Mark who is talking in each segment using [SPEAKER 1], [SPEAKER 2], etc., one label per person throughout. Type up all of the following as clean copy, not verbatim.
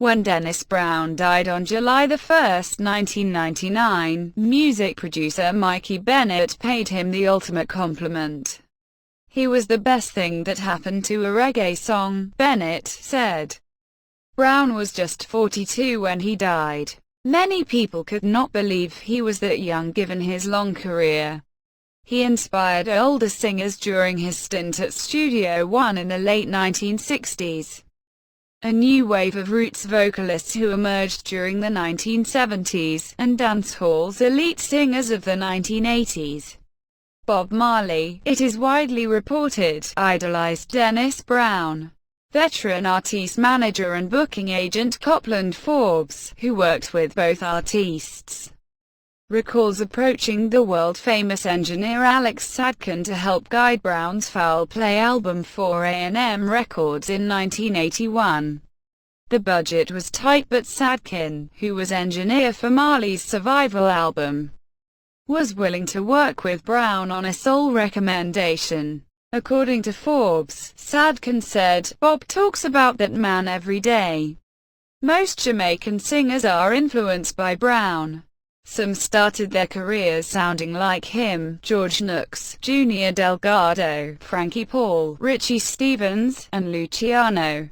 [SPEAKER 1] When Dennis Brown died on July 1, 1999, music producer Mikey Bennett paid him the ultimate compliment. "He was the best thing that happened to a reggae song," Bennett said. Brown was just 42 when he died. Many people could not believe he was that young given his long career. He inspired older singers during his stint at Studio One in the late 1960s. A new wave of roots vocalists who emerged during the 1970s, and dancehall's elite singers of the 1980s. Bob Marley, it is widely reported, idolized Dennis Brown. Veteran artist manager and booking agent Copland Forbes, who worked with both artists, recalls approaching the world-famous engineer Alex Sadkin to help guide Brown's Foul Play album for A&M Records in 1981. The budget was tight, but Sadkin, who was engineer for Marley's Survival album, was willing to work with Brown on a sole recommendation. According to Forbes, Sadkin said, "Bob talks about that man every day. Most Jamaican singers are influenced by Brown. Some started their careers sounding like him: George Nooks, Junior Delgado, Frankie Paul, Richie Stephens, and Luciano."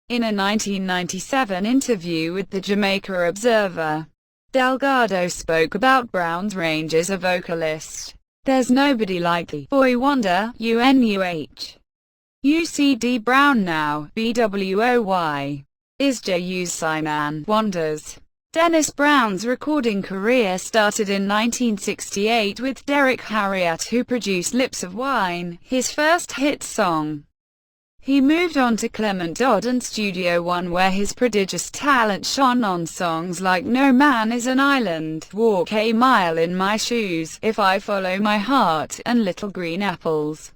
[SPEAKER 1] In a 1997 interview with the Jamaica Observer, Delgado spoke about Brown's range as a vocalist. "There's nobody like the boy wonder, UNUH. UCD Brown now, BWOY. Is J.U. Simon Wonders." Dennis Brown's recording career started in 1968 with Derek Harriott, who produced Lips of Wine, his first hit song. He moved on to Clement Dodd and Studio One, where his prodigious talent shone on songs like No Man is an Island, Walk a Mile in My Shoes, If I Follow My Heart, and Little Green Apples.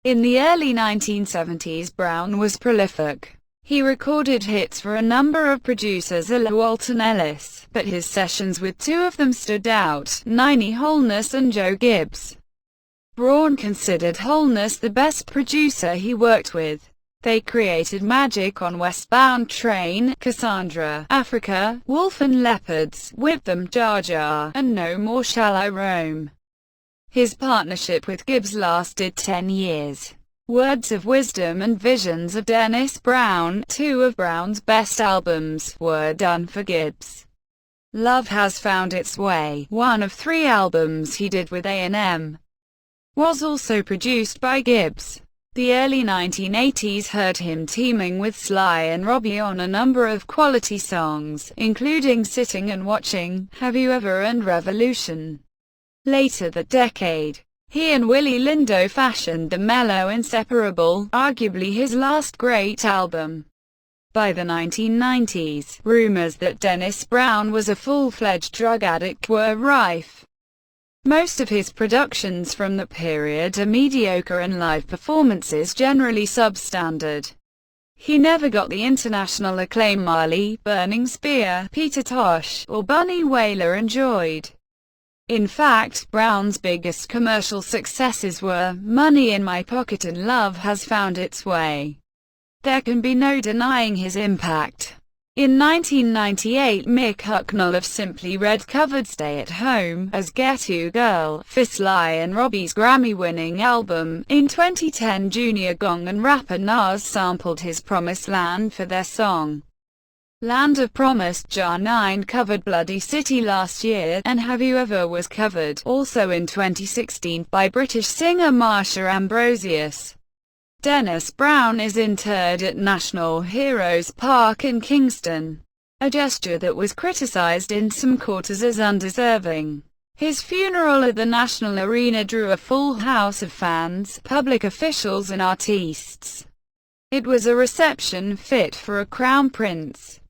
[SPEAKER 1] In the early 1970s, Brown was prolific. He recorded hits for a number of producers a la Walton Ellis, but his sessions with two of them stood out: Nini Holness and Joe Gibbs. Brown considered Holness the best producer he worked with. They created magic on Westbound Train, Cassandra, Africa, Wolf and Leopards, Whip Them, Jar Jar, and No More Shall I Roam. His partnership with Gibbs lasted 10 years. Words of Wisdom and Visions of Dennis Brown, two of Brown's best albums, were done for Gibbs. Love Has Found Its Way, one of 3 albums he did with A&M, was also produced by Gibbs. The early 1980s heard him teaming with Sly and Robbie on a number of quality songs, including Sitting and Watching, Have You Ever, and Revolution. Later that decade, he and Willie Lindo fashioned the mellow Inseparable, arguably his last great album. By the 1990s, rumors that Dennis Brown was a full-fledged drug addict were rife. Most of his productions from the period are mediocre and live performances generally substandard. He never got the international acclaim Marley, Burning Spear, Peter Tosh, or Bunny Wailer enjoyed. In fact, Brown's biggest commercial successes were Money in My Pocket and Love Has Found Its Way. There can be no denying his impact. In 1998, Mick Hucknall of Simply Red covered Stay at Home as Ghetto Girl for Sly and Robbie's Grammy-winning album. In 2010, Junior Gong and rapper Nas sampled his Promised Land for their song Land of Promise. Jar 9 covered Bloody City last year, and Have You Ever was covered, also in 2016, by British singer Marsha Ambrosius. Dennis Brown is interred at National Heroes Park in Kingston, a gesture that was criticized in some quarters as undeserving. His funeral at the National Arena drew a full house of fans, public officials and artists. It was a reception fit for a crown prince.